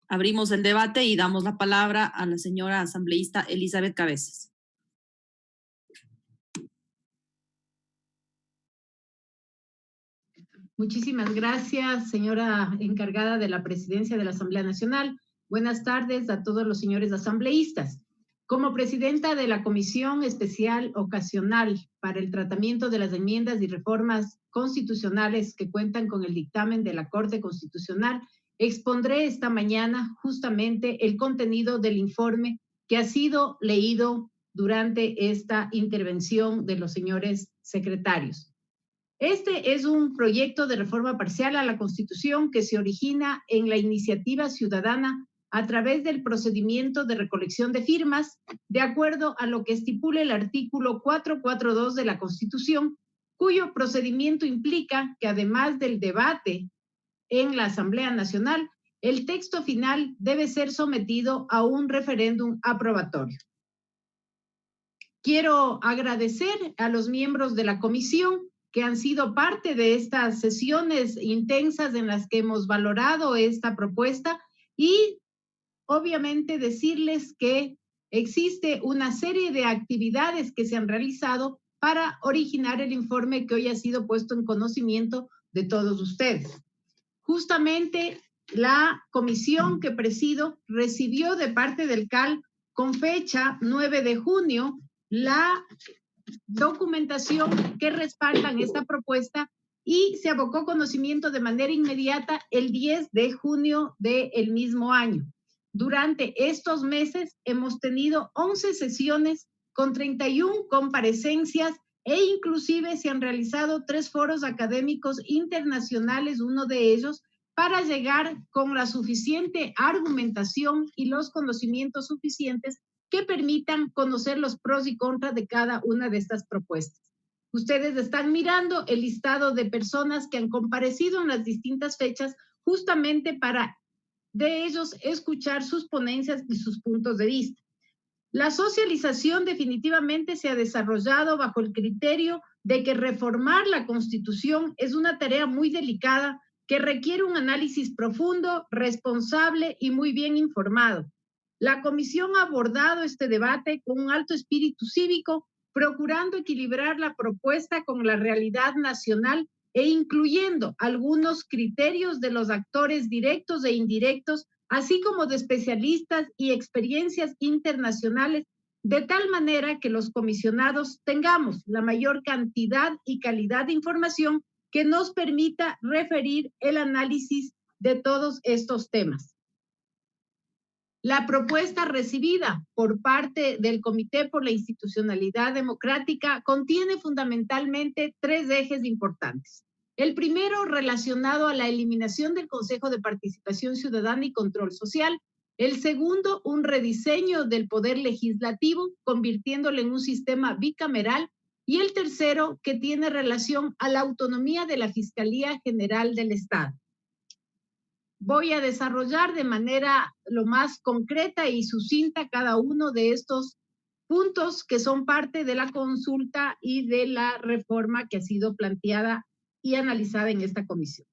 Abrimos el debate y damos la palabra a la señora asambleísta Elizabeth Cabezas. Muchísimas gracias, señora encargada de la presidencia de la Asamblea Nacional. Buenas tardes a todos los señores asambleístas. Como presidenta de la Comisión Especial Ocasional para el Tratamiento de las Enmiendas y Reformas Constitucionales que cuentan con el dictamen de la Corte Constitucional, expondré esta mañana justamente el contenido del informe que ha sido leído durante esta intervención de los señores secretarios. Este es un proyecto de reforma parcial a la Constitución que se origina en la iniciativa ciudadana a través del procedimiento de recolección de firmas, de acuerdo a lo que estipula el artículo 442 de la Constitución, cuyo procedimiento implica que además del debate en la Asamblea Nacional, el texto final debe ser sometido a un referéndum aprobatorio. Quiero agradecer a los miembros de la comisión que han sido parte de estas sesiones intensas en las que hemos valorado esta propuesta y obviamente decirles que existe una serie de actividades que se han realizado para originar el informe que hoy ha sido puesto en conocimiento de todos ustedes. Justamente la comisión que presido recibió de parte del CAL con fecha 9 de junio la documentación que respaldan esta propuesta y se abocó conocimiento de manera inmediata el 10 de junio del mismo año. Durante estos meses hemos tenido 11 sesiones con 31 comparecencias e inclusive se han realizado 3 foros académicos internacionales, uno de ellos, para llegar con la suficiente argumentación y los conocimientos suficientes que permitan conocer los pros y contras de cada una de estas propuestas. Ustedes están mirando el listado de personas que han comparecido en las distintas fechas justamente para de ellos escuchar sus ponencias y sus puntos de vista. La socialización definitivamente se ha desarrollado bajo el criterio de que reformar la Constitución es una tarea muy delicada que requiere un análisis profundo, responsable y muy bien informado. La comisión ha abordado este debate con un alto espíritu cívico, procurando equilibrar la propuesta con la realidad nacional e incluyendo algunos criterios de los actores directos e indirectos, así como de especialistas y experiencias internacionales, de tal manera que los comisionados tengamos la mayor cantidad y calidad de información que nos permita referir el análisis de todos estos temas. La propuesta recibida por parte del Comité por la Institucionalidad Democrática contiene fundamentalmente 3 ejes importantes. El primero, relacionado a la eliminación del Consejo de Participación Ciudadana y Control Social. El segundo, un rediseño del Poder Legislativo, convirtiéndolo en un sistema bicameral. Y el tercero, que tiene relación a la autonomía de la Fiscalía General del Estado. Voy a desarrollar de manera lo más concreta y sucinta cada uno de estos puntos que son parte de la consulta y de la reforma que ha sido planteada y analizada en esta comisión.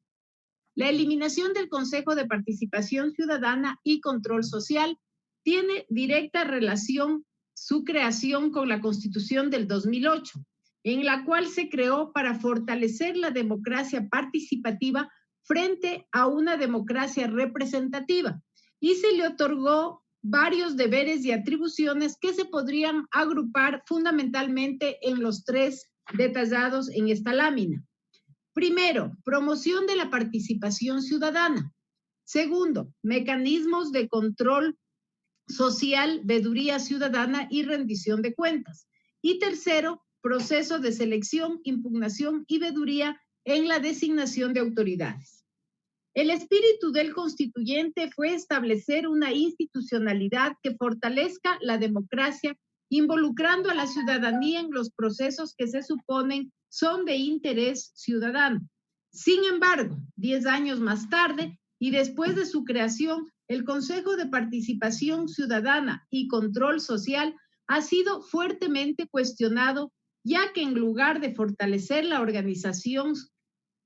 La eliminación del Consejo de Participación Ciudadana y Control Social tiene directa relación su creación con la Constitución del 2008, en la cual se creó para fortalecer la democracia participativa frente a una democracia representativa y se le otorgó varios deberes y atribuciones que se podrían agrupar fundamentalmente en los 3 detallados en esta lámina. Primero, promoción de la participación ciudadana. Segundo, mecanismos de control social, veeduría ciudadana y rendición de cuentas. Y tercero, proceso de selección, impugnación y veeduría en la designación de autoridades. El espíritu del constituyente fue establecer una institucionalidad que fortalezca la democracia, involucrando a la ciudadanía en los procesos que se suponen son de interés ciudadano. Sin embargo, 10 años más tarde y después de su creación, el Consejo de Participación Ciudadana y Control Social ha sido fuertemente cuestionado, ya que en lugar de fortalecer la organización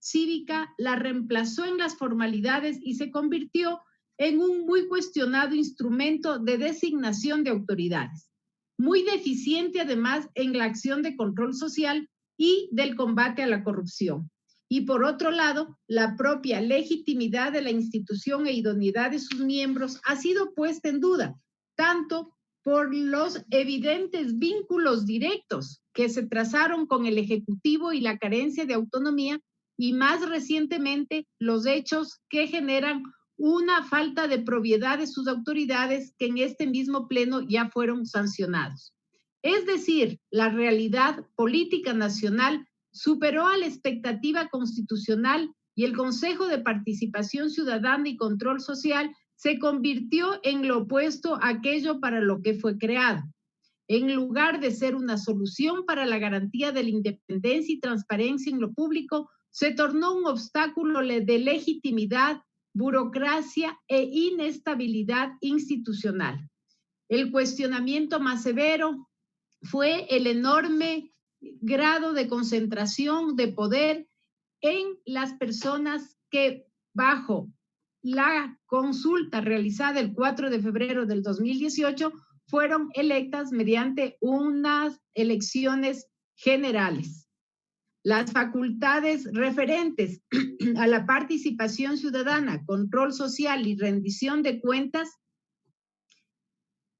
cívica la reemplazó en las formalidades y se convirtió en un muy cuestionado instrumento de designación de autoridades, muy deficiente además en la acción de control social y del combate a la corrupción. Y por otro lado, la propia legitimidad de la institución e idoneidad de sus miembros ha sido puesta en duda, tanto por los evidentes vínculos directos que se trazaron con el Ejecutivo y la carencia de autonomía, y más recientemente los hechos que generan una falta de propiedad de sus autoridades que en este mismo pleno ya fueron sancionados. Es decir, la realidad política nacional superó a la expectativa constitucional y el Consejo de Participación Ciudadana y Control Social se convirtió en lo opuesto a aquello para lo que fue creado. En lugar de ser una solución para la garantía de la independencia y transparencia en lo público, se tornó un obstáculo de legitimidad, burocracia e inestabilidad institucional. El cuestionamiento más severo fue el enorme grado de concentración de poder en las personas que bajo la consulta realizada el 4 de febrero del 2018 fueron electas mediante unas elecciones generales. Las facultades referentes a la participación ciudadana, control social y rendición de cuentas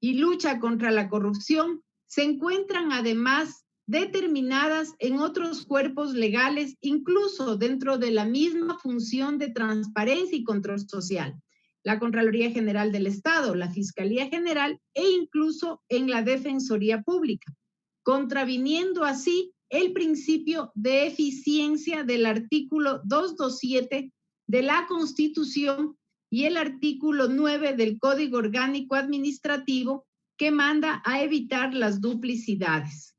y lucha contra la corrupción se encuentran además determinadas en otros cuerpos legales, incluso dentro de la misma función de transparencia y control social, la Contraloría General del Estado, la Fiscalía General e incluso en la Defensoría Pública, contraviniendo así el principio de eficiencia del artículo 227 de la Constitución y el artículo 9 del Código Orgánico Administrativo, que manda a evitar las duplicidades.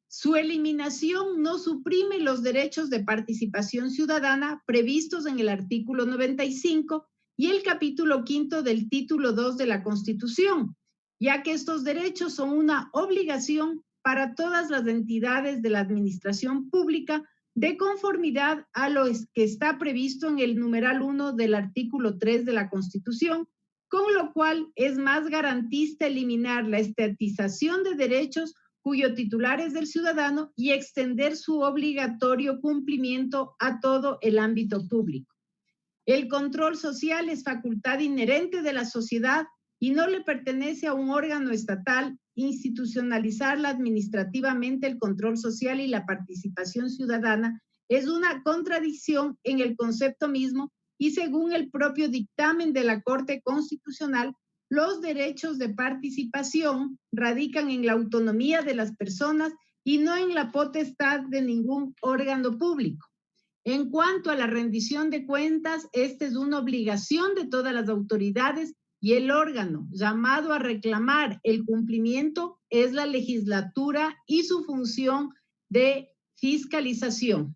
Su eliminación no suprime los derechos de participación ciudadana previstos en el artículo 95 y el capítulo 5 del título 2 de la Constitución, ya que estos derechos son una obligación para todas las entidades de la administración pública de conformidad a lo que está previsto en el numeral 1 del artículo 3 de la Constitución, con lo cual es más garantista eliminar la estatización de derechos cuyo titular es del ciudadano y extender su obligatorio cumplimiento a todo el ámbito público. El control social es facultad inherente de la sociedad y no le pertenece a un órgano estatal institucionalizarla administrativamente. El control social y la participación ciudadana es una contradicción en el concepto mismo y según el propio dictamen de la Corte Constitucional, los derechos de participación radican en la autonomía de las personas y no en la potestad de ningún órgano público. En cuanto a la rendición de cuentas, esta es una obligación de todas las autoridades y el órgano llamado a reclamar el cumplimiento es la legislatura y su función de fiscalización.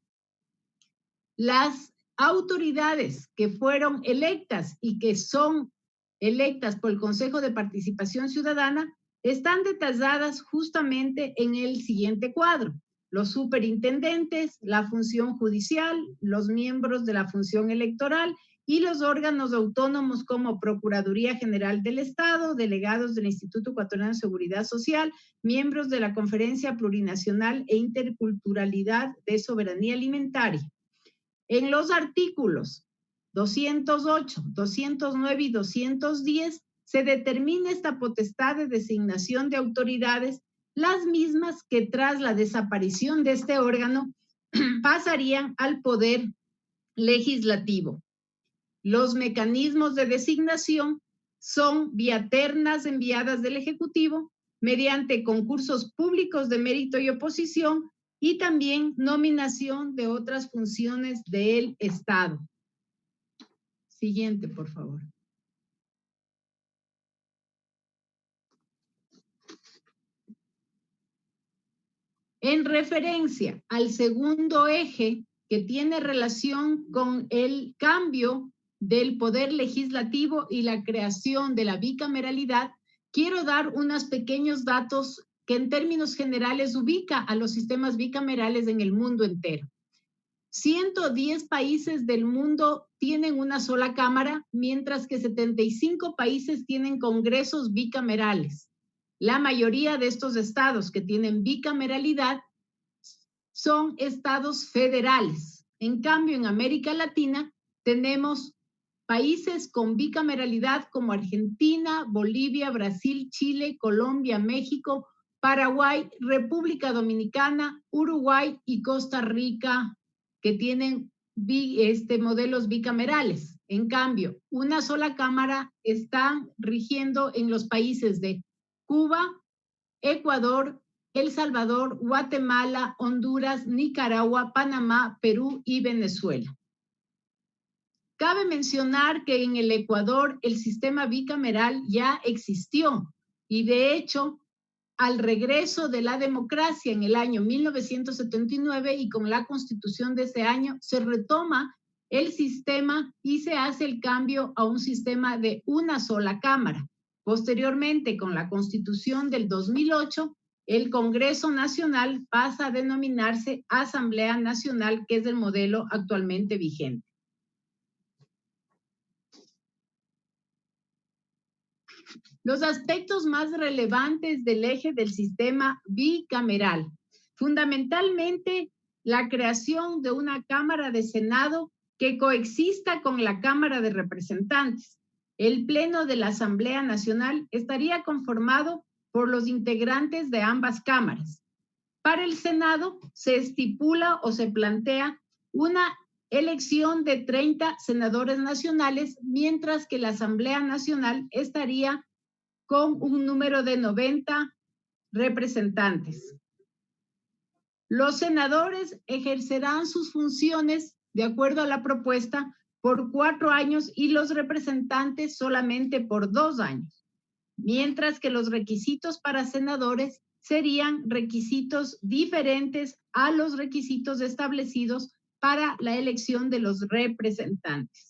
Las autoridades que fueron electas y que son electas por el Consejo de Participación Ciudadana están detalladas justamente en el siguiente cuadro: los superintendentes, la función judicial, los miembros de la función electoral y los órganos autónomos como Procuraduría General del Estado, delegados del Instituto Ecuatoriano de Seguridad Social, miembros de la Conferencia Plurinacional e Interculturalidad de Soberanía Alimentaria. En los artículos 208, 209 y 210 se determina esta potestad de designación de autoridades, las mismas que tras la desaparición de este órgano pasarían al Poder Legislativo. Los mecanismos de designación son vía ternas enviadas del Ejecutivo, mediante concursos públicos de mérito y oposición, y también nominación de otras funciones del Estado. Siguiente, por favor. En referencia al segundo eje que tiene relación con el cambio del poder legislativo y la creación de la bicameralidad, quiero dar unos pequeños datos que en términos generales ubica a los sistemas bicamerales en el mundo entero. 110 países del mundo tienen una sola cámara, mientras que 75 países tienen congresos bicamerales. La mayoría de estos estados que tienen bicameralidad son estados federales. En cambio, en América Latina tenemos países con bicameralidad como Argentina, Bolivia, Brasil, Chile, Colombia, México, Paraguay, República Dominicana, Uruguay y Costa Rica, que tienen modelos bicamerales. En cambio, una sola cámara está rigiendo en los países de Cuba, Ecuador, El Salvador, Guatemala, Honduras, Nicaragua, Panamá, Perú y Venezuela. Cabe mencionar que en el Ecuador el sistema bicameral ya existió y de hecho al regreso de la democracia en el año 1979 y con la constitución de ese año se retoma el sistema y se hace el cambio a un sistema de una sola cámara. Posteriormente, con la constitución del 2008, el Congreso Nacional pasa a denominarse Asamblea Nacional, que es el modelo actualmente vigente. Los aspectos más relevantes del eje del sistema bicameral. Fundamentalmente, la creación de una Cámara de Senado que coexista con la Cámara de Representantes. El Pleno de la Asamblea Nacional estaría conformado por los integrantes de ambas cámaras. Para el Senado se estipula o se plantea una elección de 30 senadores nacionales, mientras que la Asamblea Nacional estaría con un número de 90 representantes. Los senadores ejercerán sus funciones de acuerdo a la propuesta por 4 años y los representantes solamente por 2 años, mientras que los requisitos para senadores serían requisitos diferentes a los requisitos establecidos para la elección de los representantes.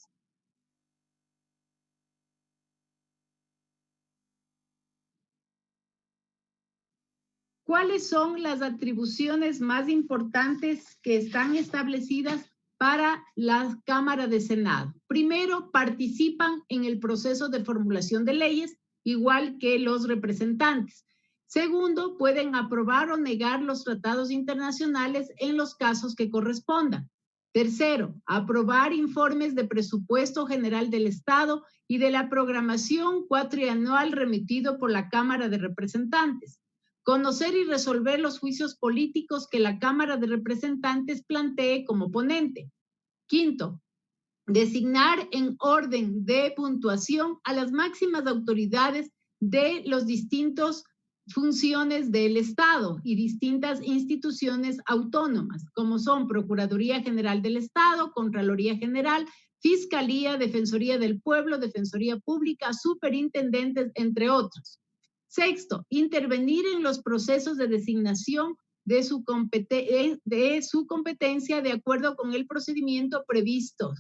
¿Cuáles son las atribuciones más importantes que están establecidas para la Cámara de Senado? Primero, participan en el proceso de formulación de leyes, igual que los representantes. Segundo, pueden aprobar o negar los tratados internacionales en los casos que correspondan. Tercero, aprobar informes de presupuesto general del Estado y de la programación cuatrianual remitido por la Cámara de Representantes. Conocer y resolver los juicios políticos que la Cámara de Representantes plantee como ponente. Quinto, designar en orden de puntuación a las máximas autoridades de los distintos funciones del Estado y distintas instituciones autónomas, como son Procuraduría General del Estado, Contraloría General, Fiscalía, Defensoría del Pueblo, Defensoría Pública, Superintendentes, entre otros. Sexto, intervenir en los procesos de designación de su competencia de acuerdo con el procedimiento previsto.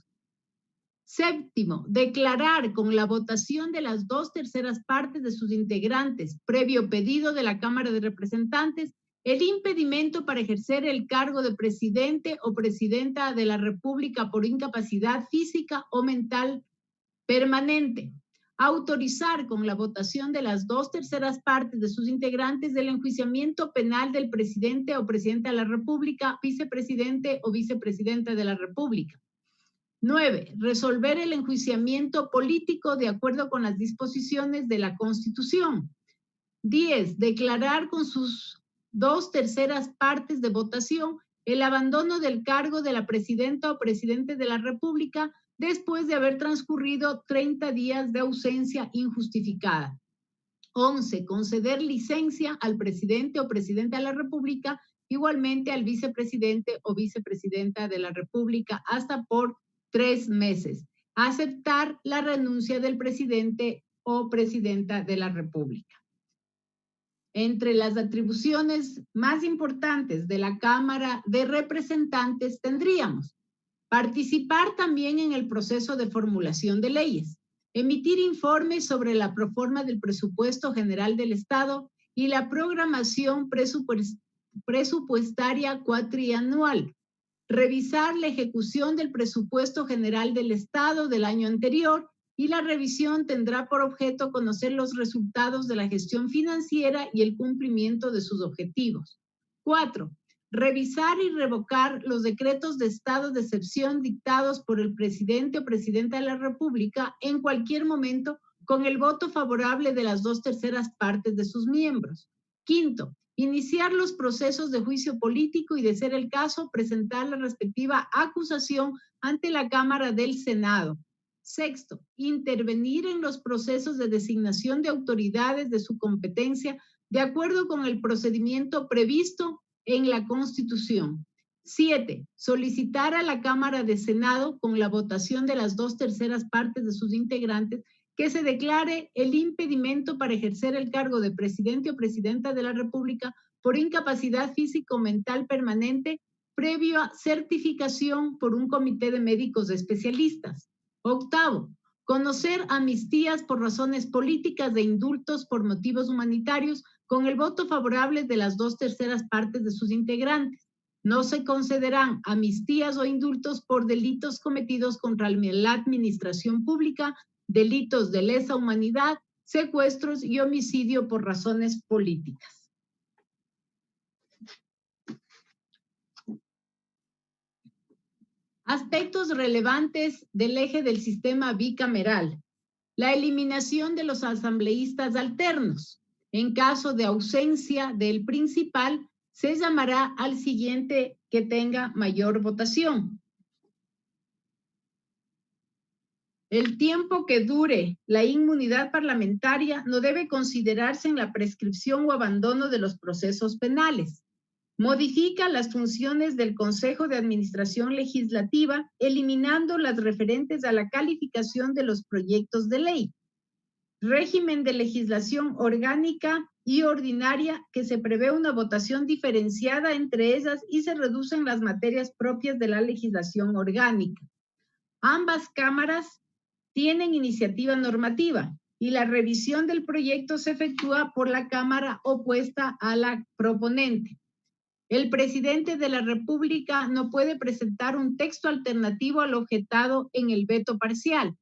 Séptimo, declarar con la votación de las 2/3 partes de sus integrantes, previo pedido de la Cámara de Representantes, el impedimento para ejercer el cargo de presidente o presidenta de la República por incapacidad física o mental permanente. Autorizar con la votación de las 2/3 partes de sus integrantes el enjuiciamiento penal del presidente o presidenta de la República, vicepresidente o vicepresidenta de la República. 9. Resolver el enjuiciamiento político de acuerdo con las disposiciones de la Constitución. 10. Declarar con sus 2/3 partes de votación el abandono del cargo de la presidenta o presidente de la República después de haber transcurrido 30 días de ausencia injustificada. 11. Conceder licencia al presidente o presidenta de la República, igualmente al vicepresidente o vicepresidenta de la República, hasta por 3 meses. Aceptar la renuncia del presidente o presidenta de la República. Entre las atribuciones más importantes de la Cámara de Representantes tendríamos participar también en el proceso de formulación de leyes, emitir informes sobre la proforma del presupuesto general del Estado y la programación presupuestaria cuatrianual, revisar la ejecución del presupuesto general del Estado del año anterior, y la revisión tendrá por objeto conocer los resultados de la gestión financiera y el cumplimiento de sus objetivos. 4. Revisar y revocar los decretos de estado de excepción dictados por el presidente o presidenta de la República en cualquier momento con el voto favorable de las 2/3 partes de sus miembros. 5. Iniciar los procesos de juicio político y, de ser el caso, presentar la respectiva acusación ante la Cámara del Senado. 6. Intervenir en los procesos de designación de autoridades de su competencia de acuerdo con el procedimiento previsto en la Constitución. 7. Solicitar a la Cámara de Senado, con la votación de las 2/3 partes de sus integrantes, que se declare el impedimento para ejercer el cargo de presidente o presidenta de la República por incapacidad físico-mental permanente, previo a certificación por un comité de médicos especialistas. 8. Conocer amnistías por razones políticas de indultos por motivos humanitarios con el voto favorable de las 2/3 partes de sus integrantes. No se concederán amnistías o indultos por delitos cometidos contra la administración pública, delitos de lesa humanidad, secuestros y homicidio por razones políticas. Aspectos relevantes del eje del sistema bicameral. La eliminación de los asambleístas alternos. En caso de ausencia del principal, se llamará al siguiente que tenga mayor votación. El tiempo que dure la inmunidad parlamentaria no debe considerarse en la prescripción o abandono de los procesos penales. Modifica las funciones del Consejo de Administración Legislativa, eliminando las referentes a la calificación de los proyectos de ley. Régimen de legislación orgánica y ordinaria, que se prevé una votación diferenciada entre ellas y se reducen las materias propias de la legislación orgánica. Ambas cámaras tienen iniciativa normativa y la revisión del proyecto se efectúa por la cámara opuesta a la proponente. El presidente de la República no puede presentar un texto alternativo al objetado en el veto parcial,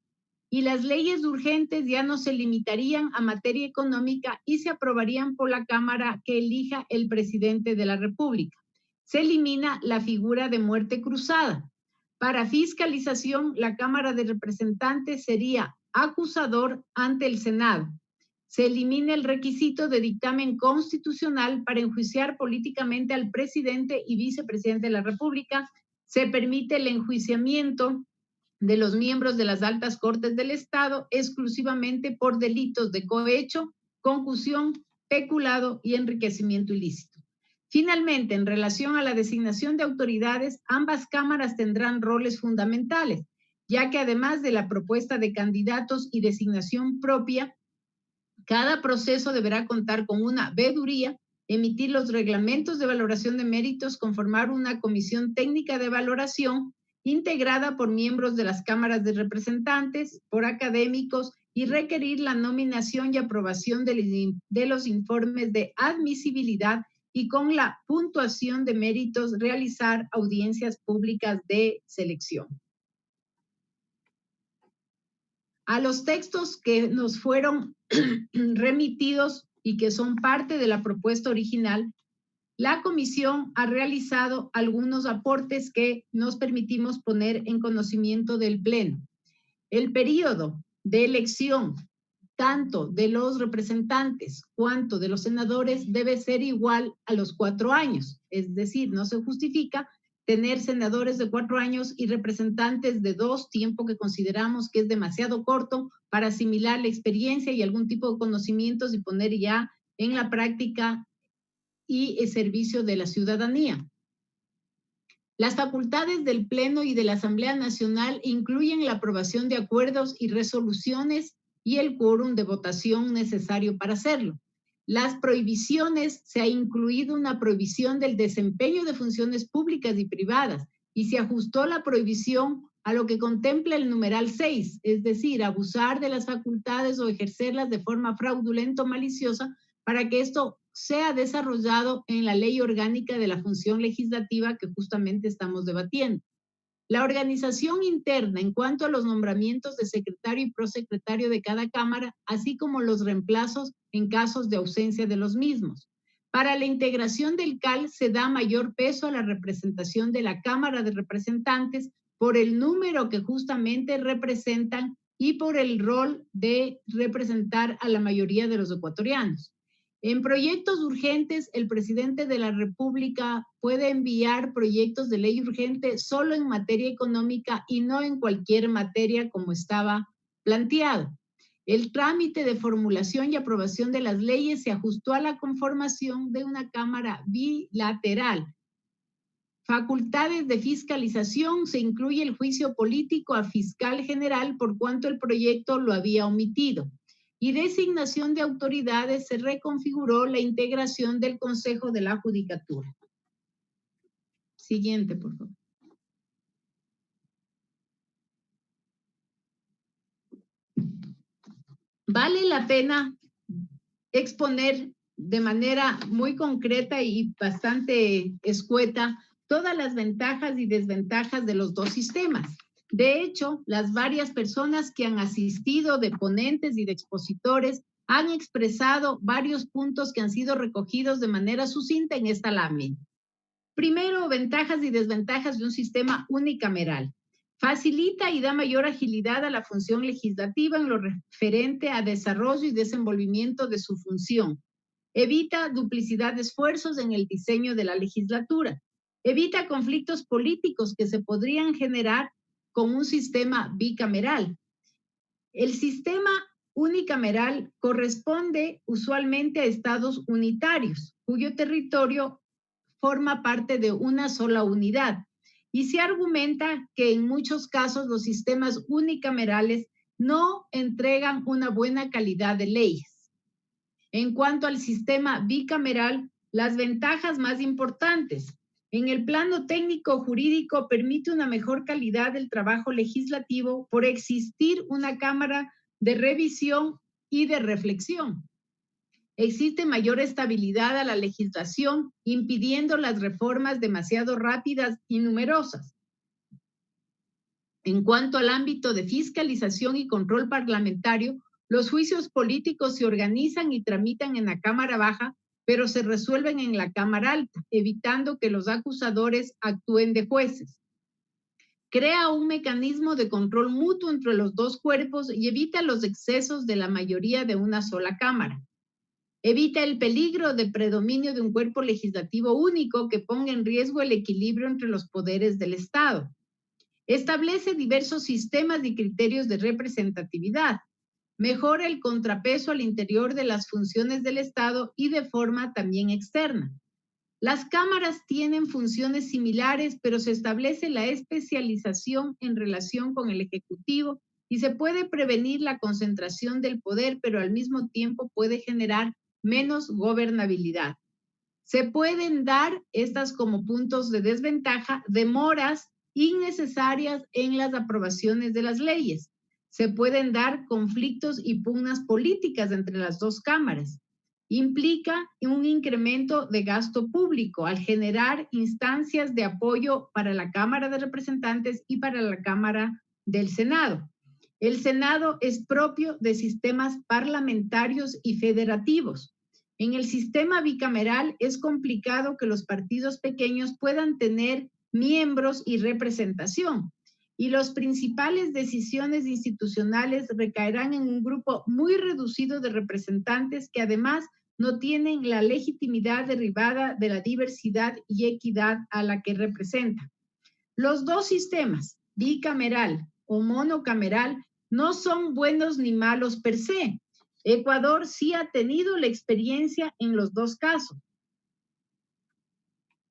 y las leyes urgentes ya no se limitarían a materia económica y se aprobarían por la Cámara que elija el presidente de la República. Se elimina la figura de muerte cruzada. Para fiscalización, la Cámara de Representantes sería acusador ante el Senado. Se elimina el requisito de dictamen constitucional para enjuiciar políticamente al presidente y vicepresidente de la República. Se permite el enjuiciamiento de los miembros de las altas cortes del Estado exclusivamente por delitos de cohecho, concusión, peculado y enriquecimiento ilícito. Finalmente, en relación a la designación de autoridades, ambas cámaras tendrán roles fundamentales, ya que además de la propuesta de candidatos y designación propia, cada proceso deberá contar con una veeduría, emitir los reglamentos de valoración de méritos, conformar una comisión técnica de valoración integrada por miembros de las cámaras de representantes, por académicos, y requerir la nominación y aprobación de los informes de admisibilidad, y con la puntuación de méritos realizar audiencias públicas de selección. A los textos que nos fueron remitidos y que son parte de la propuesta original, la comisión ha realizado algunos aportes que nos permitimos poner en conocimiento del Pleno. El periodo de elección, tanto de los representantes cuanto de los senadores, debe ser igual a los 4 años. Es decir, no se justifica tener senadores de 4 años y representantes de 2, tiempo que consideramos que es demasiado corto para asimilar la experiencia y algún tipo de conocimientos y poner ya en la práctica y el servicio de la ciudadanía. Las facultades del Pleno y de la Asamblea Nacional incluyen la aprobación de acuerdos y resoluciones y el quórum de votación necesario para hacerlo. Las prohibiciones, se ha incluido una prohibición del desempeño de funciones públicas y privadas, y se ajustó la prohibición a lo que contempla el numeral 6, es decir, abusar de las facultades o ejercerlas de forma fraudulenta o maliciosa, para que esto sea desarrollado en la Ley Orgánica de la Función Legislativa que justamente estamos debatiendo. La organización interna en cuanto a los nombramientos de secretario y prosecretario de cada Cámara, así como los reemplazos en casos de ausencia de los mismos. Para la integración del CAL se da mayor peso a la representación de la Cámara de Representantes por el número que justamente representan y por el rol de representar a la mayoría de los ecuatorianos. En proyectos urgentes, el presidente de la República puede enviar proyectos de ley urgente solo en materia económica y no en cualquier materia como estaba planteado. El trámite de formulación y aprobación de las leyes se ajustó a la conformación de una Cámara bilateral. Facultades de fiscalización, se incluye el juicio político a fiscal general por cuanto el proyecto lo había omitido. Y designación de autoridades, se reconfiguró la integración del Consejo de la Judicatura. Siguiente, por favor. Vale la pena exponer de manera muy concreta y bastante escueta todas las ventajas y desventajas de los dos sistemas. De hecho, las varias personas que han asistido de ponentes y de expositores han expresado varios puntos que han sido recogidos de manera sucinta en esta lámina. Primero, ventajas y desventajas de un sistema unicameral. Facilita y da mayor agilidad a la función legislativa en lo referente a desarrollo y desenvolvimiento de su función. Evita duplicidad de esfuerzos en el diseño de la legislatura. Evita conflictos políticos que se podrían generar con un sistema bicameral. El sistema unicameral corresponde usualmente a estados unitarios, cuyo territorio forma parte de una sola unidad. Y se argumenta que en muchos casos los sistemas unicamerales no entregan una buena calidad de leyes. En cuanto al sistema bicameral, las ventajas más importantes. En el plano técnico jurídico permite una mejor calidad del trabajo legislativo por existir una cámara de revisión y de reflexión. Existe mayor estabilidad a la legislación, impidiendo las reformas demasiado rápidas y numerosas. En cuanto al ámbito de fiscalización y control parlamentario, los juicios políticos se organizan y tramitan en la Cámara Baja, pero se resuelven en la Cámara Alta, evitando que los acusadores actúen de jueces. Crea un mecanismo de control mutuo entre los dos cuerpos y evita los excesos de la mayoría de una sola Cámara. Evita el peligro de predominio de un cuerpo legislativo único que ponga en riesgo el equilibrio entre los poderes del Estado. Establece diversos sistemas y criterios de representatividad. Mejora el contrapeso al interior de las funciones del Estado y de forma también externa. Las cámaras tienen funciones similares, pero se establece la especialización en relación con el Ejecutivo y se puede prevenir la concentración del poder, pero al mismo tiempo puede generar menos gobernabilidad. Se pueden dar estas como puntos de desventaja, demoras innecesarias en las aprobaciones de las leyes. Se pueden dar conflictos y pugnas políticas entre las dos cámaras. Implica un incremento de gasto público al generar instancias de apoyo para la Cámara de Representantes y para la Cámara del Senado. El Senado es propio de sistemas parlamentarios y federativos. En el sistema bicameral es complicado que los partidos pequeños puedan tener miembros y representación, y las principales decisiones institucionales recaerán en un grupo muy reducido de representantes que además no tienen la legitimidad derivada de la diversidad y equidad a la que representan. Los dos sistemas, bicameral o monocameral, no son buenos ni malos per se. Ecuador sí ha tenido la experiencia en los dos casos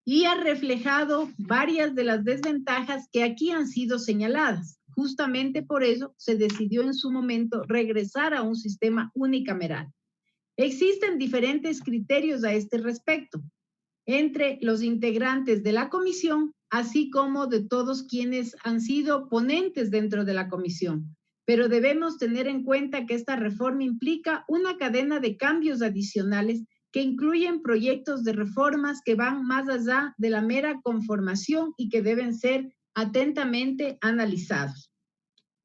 y ha reflejado varias de las desventajas que aquí han sido señaladas. Justamente por eso se decidió en su momento regresar a un sistema unicameral. Existen diferentes criterios a este respecto entre los integrantes de la comisión, así como de todos quienes han sido ponentes dentro de la comisión. Pero debemos tener en cuenta que esta reforma implica una cadena de cambios adicionales que incluyen proyectos de reformas que van más allá de la mera conformación y que deben ser atentamente analizados.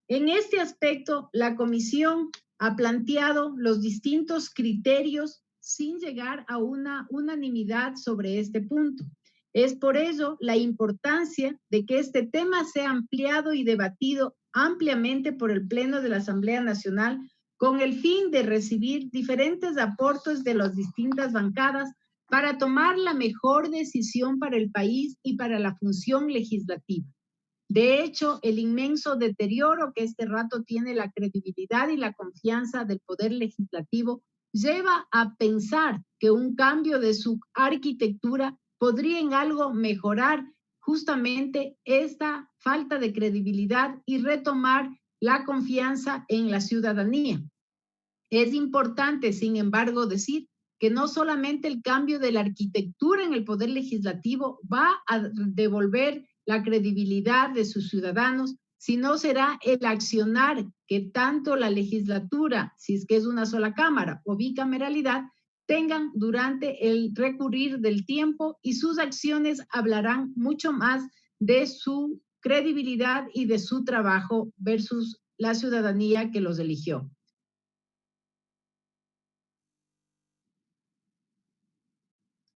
En este aspecto, la Comisión ha planteado los distintos criterios sin llegar a una unanimidad sobre este punto. Es por ello la importancia de que este tema sea ampliado y debatido ampliamente por el Pleno de la Asamblea Nacional con el fin de recibir diferentes aportes de las distintas bancadas para tomar la mejor decisión para el país y para la función legislativa. De hecho, el inmenso deterioro que este rato tiene la credibilidad y la confianza del Poder Legislativo lleva a pensar que un cambio de su arquitectura podría en algo mejorar justamente esta falta de credibilidad y retomar la confianza en la ciudadanía. Es importante, sin embargo, decir que no solamente el cambio de la arquitectura en el Poder Legislativo va a devolver la credibilidad de sus ciudadanos, sino será el accionar que tanto la legislatura, si es que es una sola cámara o bicameralidad, tengan durante el recurrir del tiempo y sus acciones hablarán mucho más de su credibilidad y de su trabajo versus la ciudadanía que los eligió.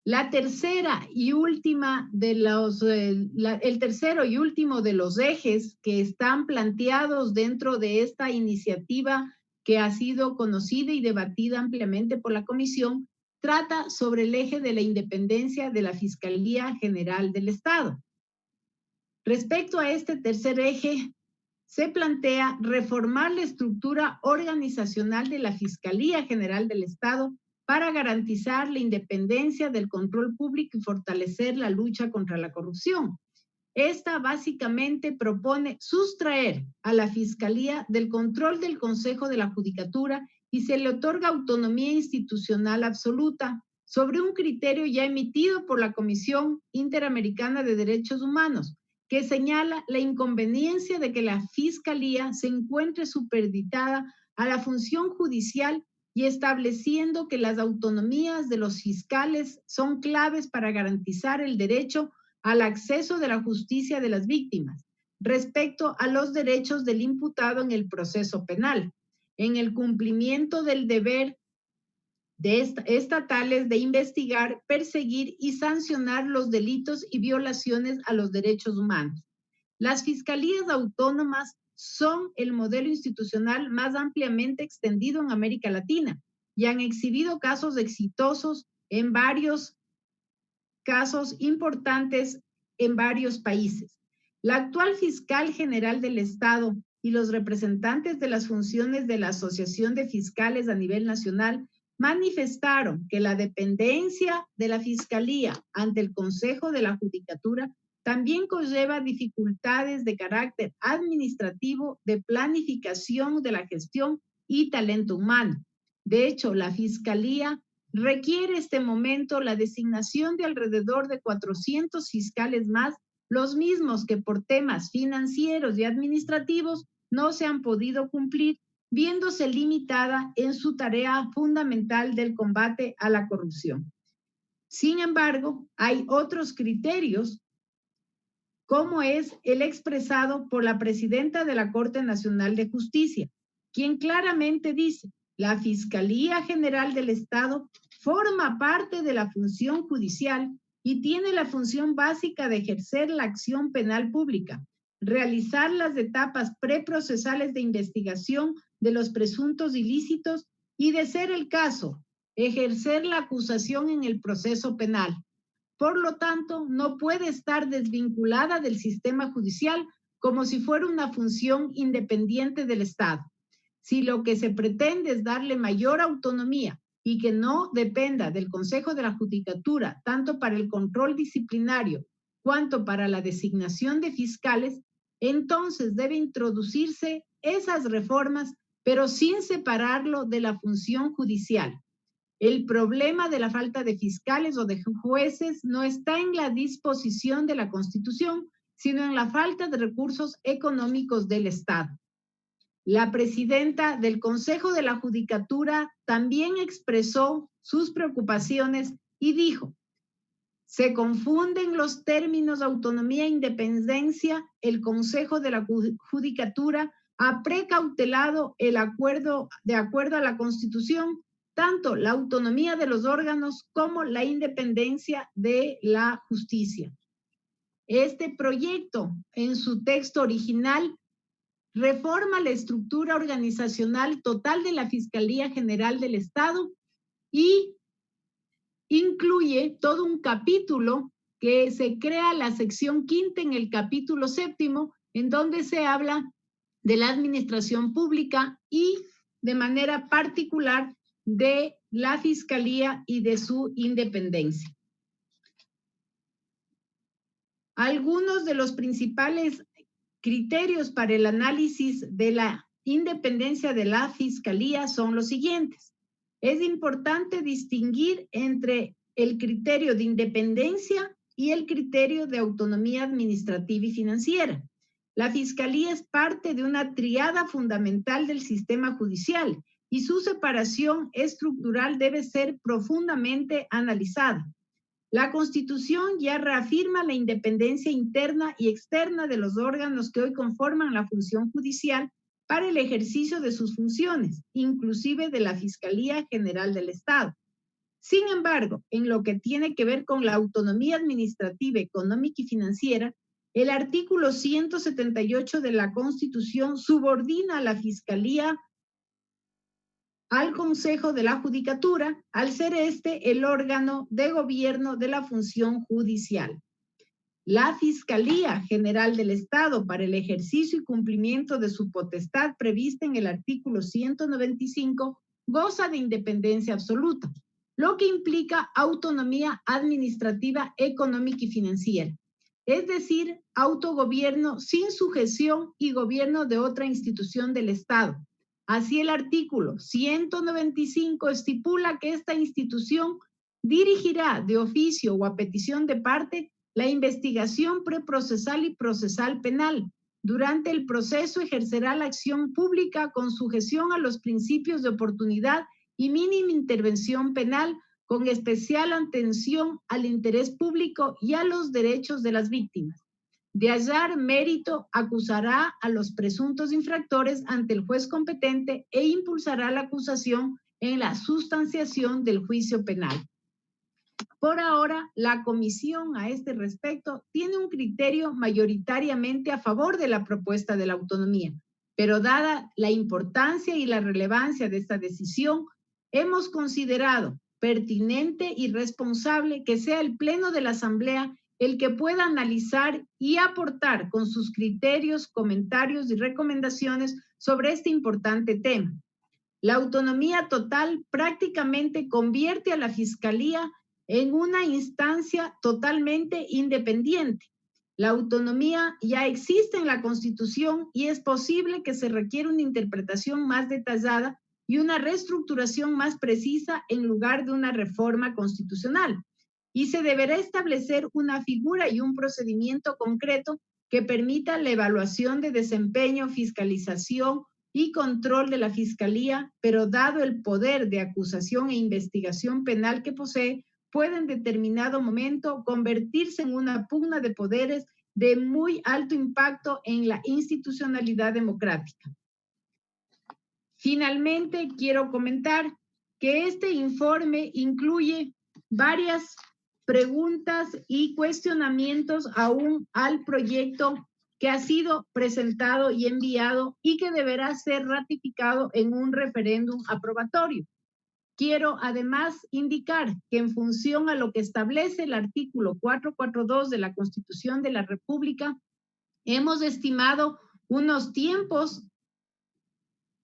La tercera y última de los, el tercero y último de los ejes que están planteados dentro de esta iniciativa que ha sido conocida y debatida ampliamente por la Comisión, trata sobre el eje de la independencia de la Fiscalía General del Estado. Respecto a este tercer eje, se plantea reformar la estructura organizacional de la Fiscalía General del Estado para garantizar la independencia del control público y fortalecer la lucha contra la corrupción. Esta básicamente propone sustraer a la Fiscalía del control del Consejo de la Judicatura y se le otorga autonomía institucional absoluta sobre un criterio ya emitido por la Comisión Interamericana de Derechos Humanos, que señala la inconveniencia de que la Fiscalía se encuentre supeditada a la función judicial y estableciendo que las autonomías de los fiscales son claves para garantizar el derecho al acceso de la justicia de las víctimas respecto a los derechos del imputado en el proceso penal, en el cumplimiento del deber de estatales de investigar, perseguir y sancionar los delitos y violaciones a los derechos humanos. Las fiscalías autónomas son el modelo institucional más ampliamente extendido en América Latina y han exhibido casos exitosos en varios casos importantes en varios países. La actual fiscal general del Estado y los representantes de las funciones de la Asociación de Fiscales a nivel nacional manifestaron que la dependencia de la Fiscalía ante el Consejo de la Judicatura también conlleva dificultades de carácter administrativo, de planificación de la gestión y talento humano. De hecho, la Fiscalía requiere este momento la designación de alrededor de 400 fiscales más, los mismos que por temas financieros y administrativos no se han podido cumplir, viéndose limitada en su tarea fundamental del combate a la corrupción. Sin embargo, hay otros criterios, como es el expresado por la presidenta de la Corte Nacional de Justicia, quien claramente dice: la Fiscalía General del Estado forma parte de la función judicial y tiene la función básica de ejercer la acción penal pública, realizar las etapas preprocesales de investigación de los presuntos ilícitos y, de ser el caso, ejercer la acusación en el proceso penal. Por lo tanto, no puede estar desvinculada del sistema judicial como si fuera una función independiente del Estado. Si lo que se pretende es darle mayor autonomía y que no dependa del Consejo de la Judicatura, tanto para el control disciplinario cuanto para la designación de fiscales, entonces debe introducirse esas reformas, pero sin separarlo de la función judicial. El problema de la falta de fiscales o de jueces no está en la disposición de la Constitución, sino en la falta de recursos económicos del Estado. La presidenta del Consejo de la Judicatura también expresó sus preocupaciones y dijo: se confunden los términos autonomía e independencia. El Consejo de la Judicatura ha precautelado el acuerdo, de acuerdo a la Constitución, tanto la autonomía de los órganos como la independencia de la justicia. Este proyecto, en su texto original, reforma la estructura organizacional total de la Fiscalía General del Estado y incluye todo un capítulo que se crea la sección quinta en el capítulo séptimo, en donde se habla de la administración pública y de manera particular de la Fiscalía y de su independencia. Algunos de los principales criterios para el análisis de la independencia de la Fiscalía son los siguientes. Es importante distinguir entre el criterio de independencia y el criterio de autonomía administrativa y financiera. La Fiscalía es parte de una triada fundamental del sistema judicial y su separación estructural debe ser profundamente analizada. La Constitución ya reafirma la independencia interna y externa de los órganos que hoy conforman la función judicial para el ejercicio de sus funciones, inclusive de la Fiscalía General del Estado. Sin embargo, en lo que tiene que ver con la autonomía administrativa, económica y financiera, el artículo 178 de la Constitución subordina a la Fiscalía al Consejo de la Judicatura, al ser este el órgano de gobierno de la función judicial. La Fiscalía General del Estado, para el ejercicio y cumplimiento de su potestad prevista en el artículo 195, goza de independencia absoluta, lo que implica autonomía administrativa, económica y financiera, es decir, autogobierno sin sujeción y gobierno de otra institución del Estado. Así, el artículo 195 estipula que esta institución dirigirá de oficio o a petición de parte la investigación preprocesal y procesal penal. Durante el proceso ejercerá la acción pública con sujeción a los principios de oportunidad y mínima intervención penal, con especial atención al interés público y a los derechos de las víctimas. De hallar mérito, acusará a los presuntos infractores ante el juez competente e impulsará la acusación en la sustanciación del juicio penal. Por ahora, la comisión a este respecto tiene un criterio mayoritariamente a favor de la propuesta de la autonomía, pero dada la importancia y la relevancia de esta decisión, hemos considerado pertinente y responsable que sea el Pleno de la Asamblea el que pueda analizar y aportar con sus criterios, comentarios y recomendaciones sobre este importante tema. La autonomía total prácticamente convierte a la Fiscalía en una instancia totalmente independiente. La autonomía ya existe en la Constitución y es posible que se requiera una interpretación más detallada y una reestructuración más precisa en lugar de una reforma constitucional. Y se deberá establecer una figura y un procedimiento concreto que permita la evaluación de desempeño, fiscalización y control de la Fiscalía, pero dado el poder de acusación e investigación penal que posee, puede en determinado momento convertirse en una pugna de poderes de muy alto impacto en la institucionalidad democrática. Finalmente, quiero comentar que este informe incluye varias preguntas y cuestionamientos aún al proyecto que ha sido presentado y enviado y que deberá ser ratificado en un referéndum aprobatorio. Quiero además indicar que en función a lo que establece el artículo 442 de la Constitución de la República, hemos estimado unos tiempos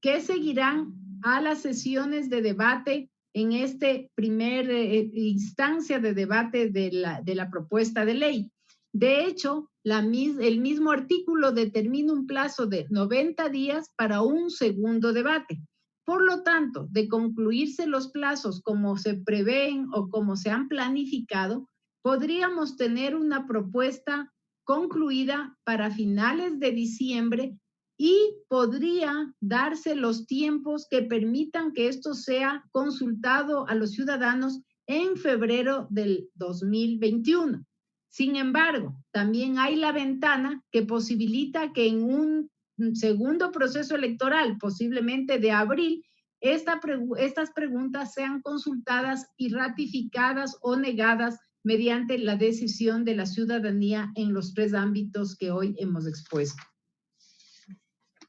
que seguirán a las sesiones de debate en este primer instancia de debate de la propuesta de ley. De hecho, el mismo artículo determina un plazo de 90 días para un segundo debate. Por lo tanto, de concluirse los plazos como se prevén o como se han planificado, podríamos tener una propuesta concluida para finales de diciembre y podría darse los tiempos que permitan que esto sea consultado a los ciudadanos en febrero del 2021. Sin embargo, también hay la ventana que posibilita que en un segundo proceso electoral, posiblemente de abril, estas preguntas sean consultadas y ratificadas o negadas mediante la decisión de la ciudadanía en los 3 ámbitos que hoy hemos expuesto.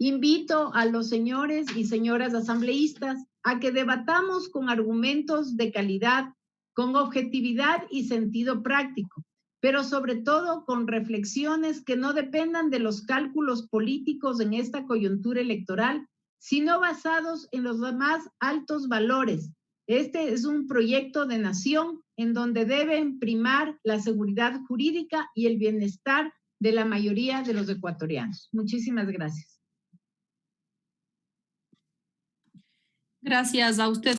Invito a los señores y señoras asambleístas a que debatamos con argumentos de calidad, con objetividad y sentido práctico, pero sobre todo con reflexiones que no dependan de los cálculos políticos en esta coyuntura electoral, sino basados en los más altos valores. Este es un proyecto de nación en donde deben primar la seguridad jurídica y el bienestar de la mayoría de los ecuatorianos. Muchísimas gracias. Gracias a usted.